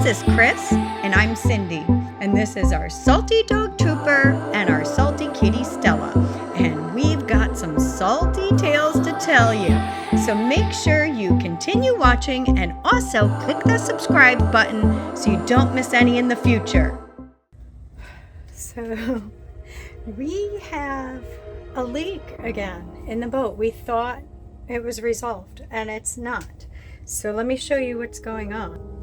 is Chris, and I'm Cindy, and this is our salty dog Trooper and our salty kitty Stella, and we've got some salty tales to tell you. So make sure you continue watching and also click the subscribe button so you don't miss any in the future. So we have a leak again in the boat. We thought it was resolved, and it's not. So let me show you what's going on.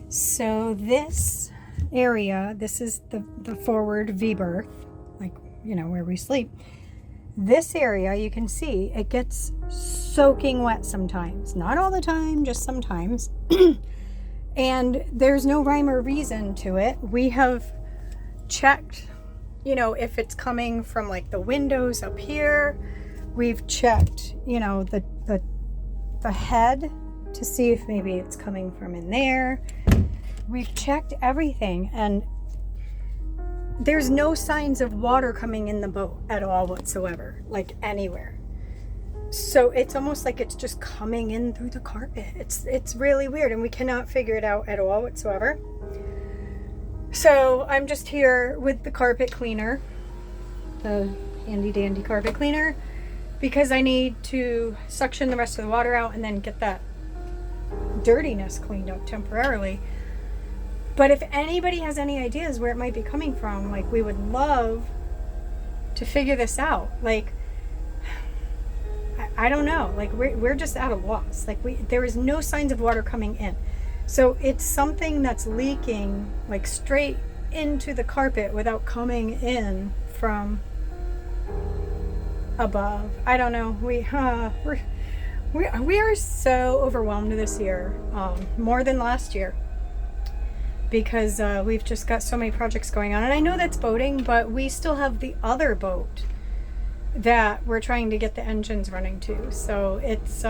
So this area, this is the forward V-berth, like, you know, where we sleep. This area, you can see, it gets soaking wet sometimes. Not all the time, just sometimes. And there's no rhyme or reason to it. We have checked, you know, if it's coming from like the windows up here. We've checked, you know, the head to see if maybe it's coming from in there. We've checked everything, and there's no signs of water coming in the boat at all whatsoever, like anywhere. So it's almost like it's just coming in through the carpet. It's really weird, and we cannot figure it out at all whatsoever. So I'm just here with the carpet cleaner, the handy dandy carpet cleaner, because I need to suction the rest of the water out and then get that dirtiness cleaned up temporarily. But if anybody has any ideas where it might be coming from, like, we would love to figure this out. Like, I don't know, like, we're just at a loss. Like, there is no signs of water coming in. So it's something that's leaking like straight into the carpet without coming in from above. I don't know. We are so overwhelmed this year, more than last year, because we've just got so many projects going on. And I know that's boating, but we still have the other boat that we're trying to get the engines running to. So it's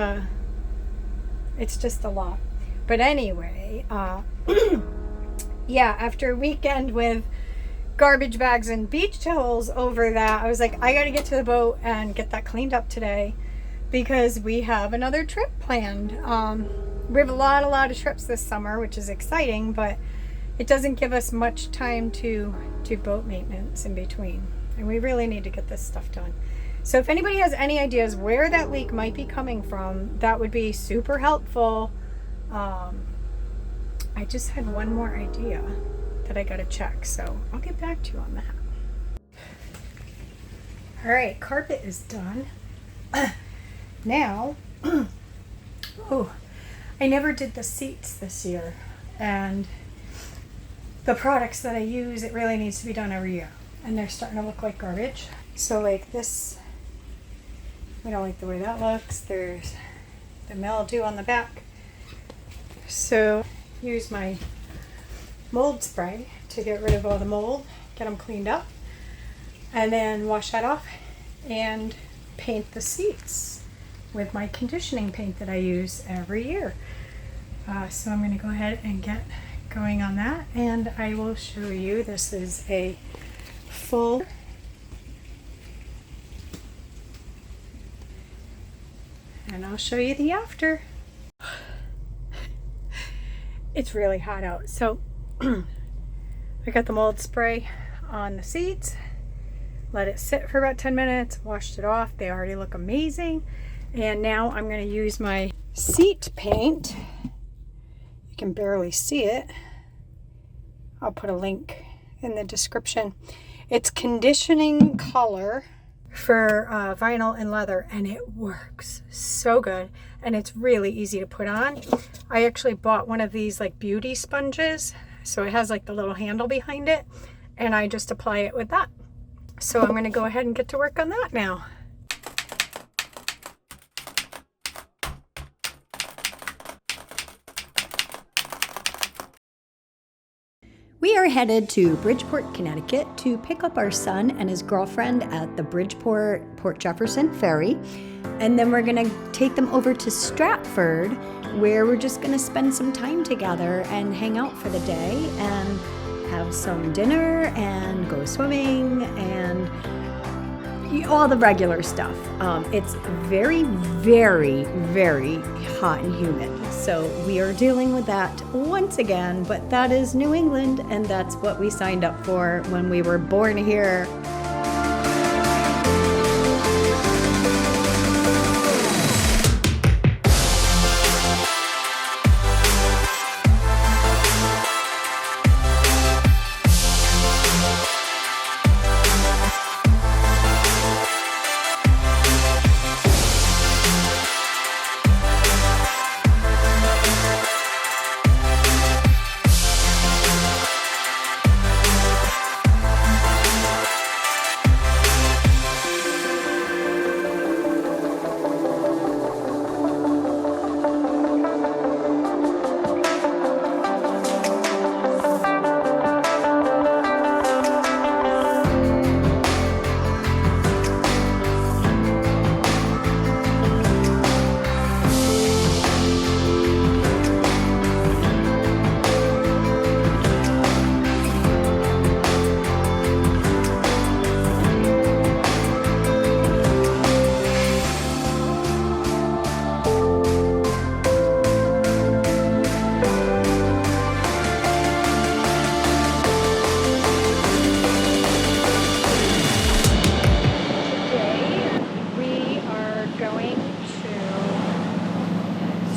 just a lot. But anyway, yeah, after a weekend with garbage bags and beach towels over that, I was like, I got to get to the boat and get that cleaned up today, because we have another trip planned. We have a lot of trips this summer, which is exciting, but it doesn't give us much time to do boat maintenance in between, and we really need to get this stuff done. So if anybody has any ideas where that leak might be coming from, that would be super helpful. I just had one more idea that I got to check, so I'll get back to you on that. All right, carpet is done. Now, oh, I never did the seats this year, and the products that I use, it really needs to be done every year, and they're starting to look like garbage. So like this, we don't like the way that looks. There's the mildew on the back. So use my mold spray to get rid of all the mold, get them cleaned up, and then wash that off and paint the seats with my conditioning paint that I use every year. So I'm going to go ahead and get going on that, and I will show you. This is a full and I'll show you the after. It's really hot out, so I got the mold spray on the seats, let it sit for about 10 minutes, washed it off. They already look amazing. And now I'm going to use my seat paint. You can barely see it. I'll put a link in the description. It's conditioning color for vinyl and leather, and it works so good, and it's really easy to put on. I actually bought one of these like beauty sponges, so it has like the little handle behind it, and I just apply it with that. So I'm going to go ahead and get to work on that now. We are headed to Bridgeport, Connecticut to pick up our son and his girlfriend at the Bridgeport Port Jefferson Ferry. And then we're going to take them over to Stratford, where we're just going to spend some time together and hang out for the day and have some dinner and go swimming and, all the regular stuff. It's very, very, very hot and humid. So we are dealing with that once again, but that is New England, and that's what we signed up for when we were born here.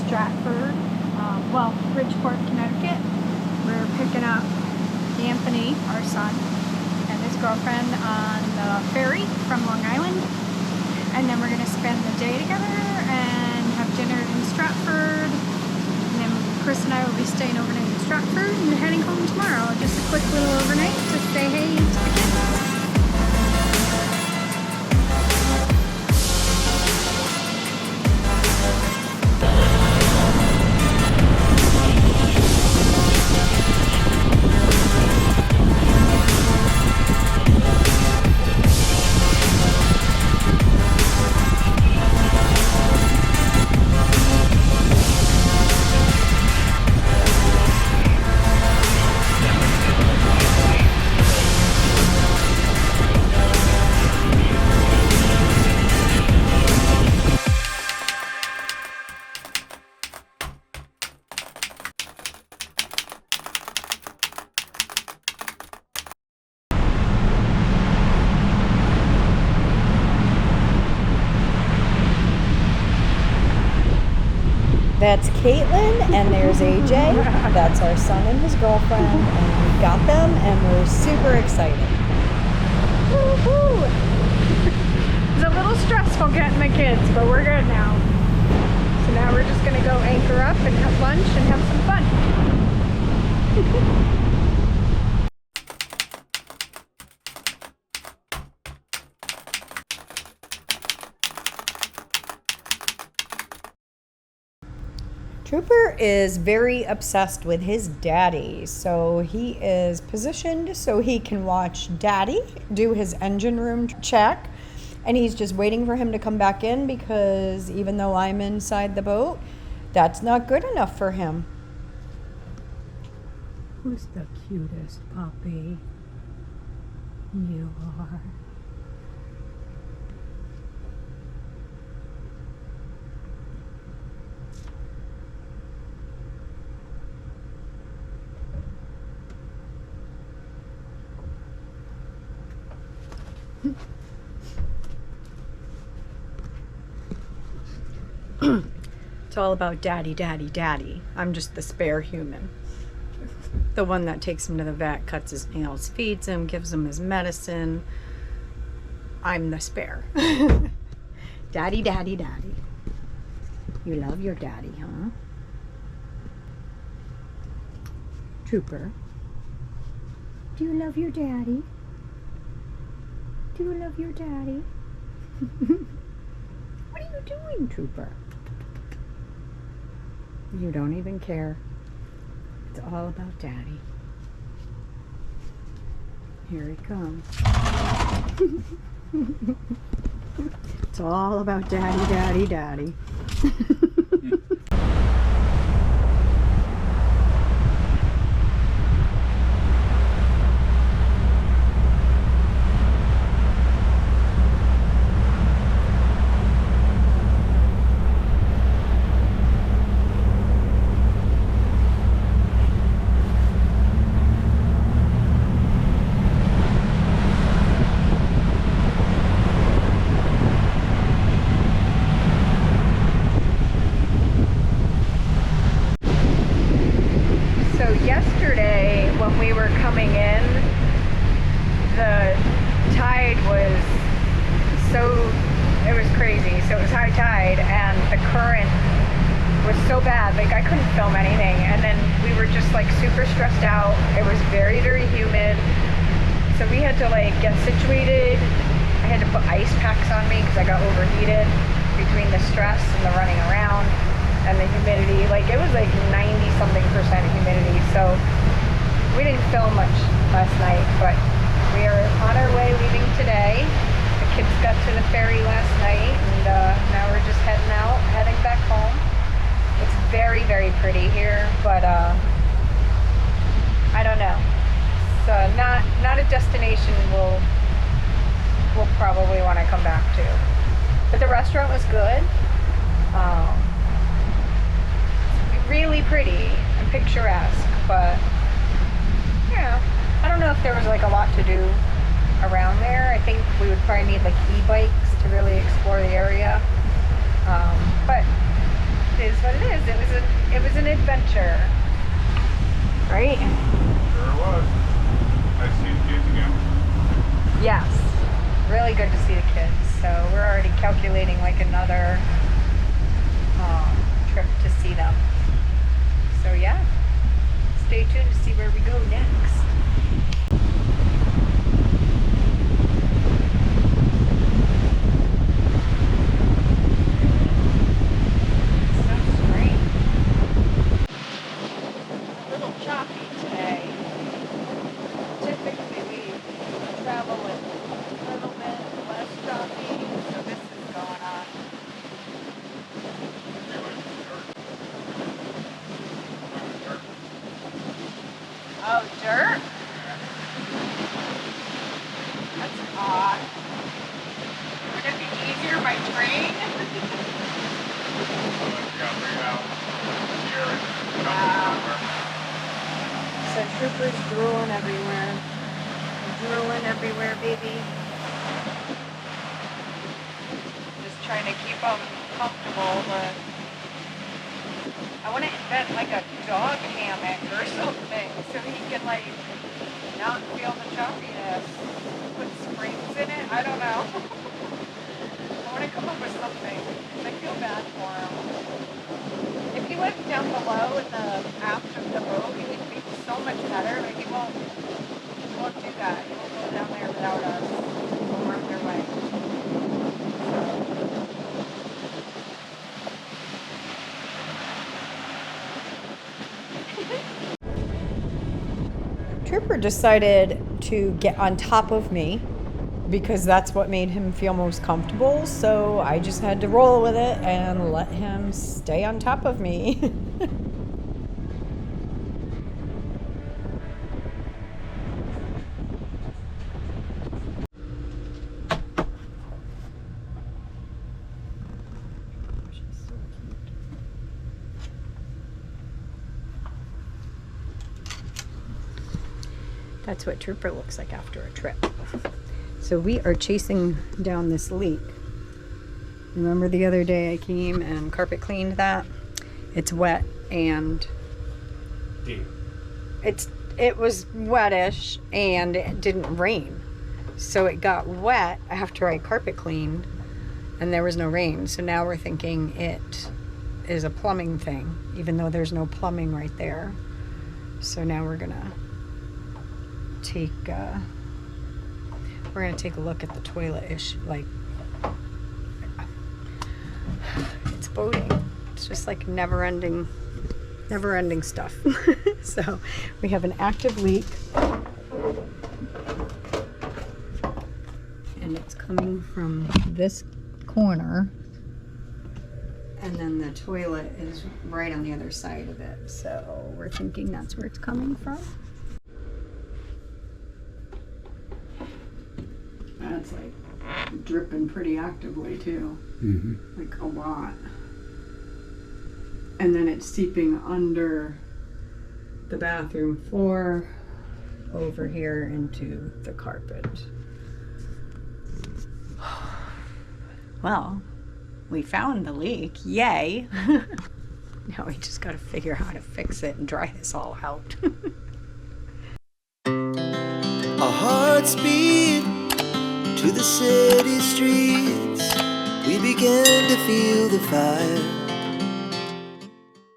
Stratford, Bridgeport, Connecticut. We're picking up Anthony, our son, and his girlfriend on the ferry from Long Island. And then we're going to spend the day together and have dinner in Stratford. And then Chris and I will be staying overnight in Stratford and heading home tomorrow. Just a quick little overnight to say hey to the kids. That's Caitlin, and there's AJ. That's our son and his girlfriend, and we got them, and we're super excited. Woo-hoo! It's a little stressful getting the kids, but we're good now. So now we're just gonna go anchor up and have lunch and have some fun. Trooper is very obsessed with his daddy, so he is positioned so he can watch Daddy do his engine room check, and he's just waiting for him to come back in because even though I'm inside the boat, that's not good enough for him. Who's the cutest puppy? You are. It's all about daddy, daddy, daddy. I'm just the spare human. The one that takes him to the vet, cuts his nails, feeds him, gives him his medicine. I'm the spare. Daddy, daddy, daddy. You love your daddy, huh? Trooper. Do you love your daddy? Do you love your daddy? What are you doing, Trooper? You don't even care. It's all about Daddy. Here he comes. It's all about Daddy, Daddy, Daddy. we were coming in, the tide was it was crazy. So it was high tide and the current was so bad, like I couldn't film anything. And then we were just like super stressed out. It was very, very humid. So we had to like get situated. I had to put ice packs on me because I got overheated between the stress and the running around and the humidity. Like it was like 90-something% humidity. So we didn't film much last night, but we are on our way leaving today. The kids got to the ferry last night and now we're just heading back home. It's very, very pretty here, but I don't know. So not a destination we'll probably want to come back to. But the restaurant was good. Really pretty and picturesque, but yeah, I don't know if there was like a lot to do around there. I think we would probably need like e-bikes to really explore the area. But it is what it is. It was an adventure, right? Sure it was. Nice to see the kids again. Yes, really good to see the kids. So we're already calculating like another trip to see them. So yeah, stay tuned to see where we go next. Oh, dirt? That's odd. Would it be easier by train? So troopers drooling everywhere. Drooling everywhere, baby. Just trying to keep them comfortable, but I want to invent like a dog hammock or something so he can like not feel the choppiness. Put springs in it. I don't know. I want to come up with something. I feel bad for him. If he went down below in the aft of the boat, he would be so much better, but he won't do that. He won't go down there without us. We're on their way. Trooper decided to get on top of me because that's what made him feel most comfortable. So I just had to roll with it and let him stay on top of me. That's what Trooper looks like after a trip. So we are chasing down this leak. Remember the other day I came and carpet cleaned that? It's wet and it was wettish and it didn't rain. So it got wet after I carpet cleaned and there was no rain. So now we're thinking it is a plumbing thing, even though there's no plumbing right there. So now we're gonna take a look at the toilet issue. Like, it's boating. It's just like never ending stuff. So we have an active leak and it's coming from this corner, and then the toilet is right on the other side of it. So we're thinking that's where it's coming from. That's like dripping pretty actively too. Mm-hmm. Like a lot. And then it's seeping under the bathroom floor over here into the carpet. Well, we found the leak. Yay. Now we just got to figure out how to fix it and dry this all out. Our hearts beat to the city streets. We began to feel the fire.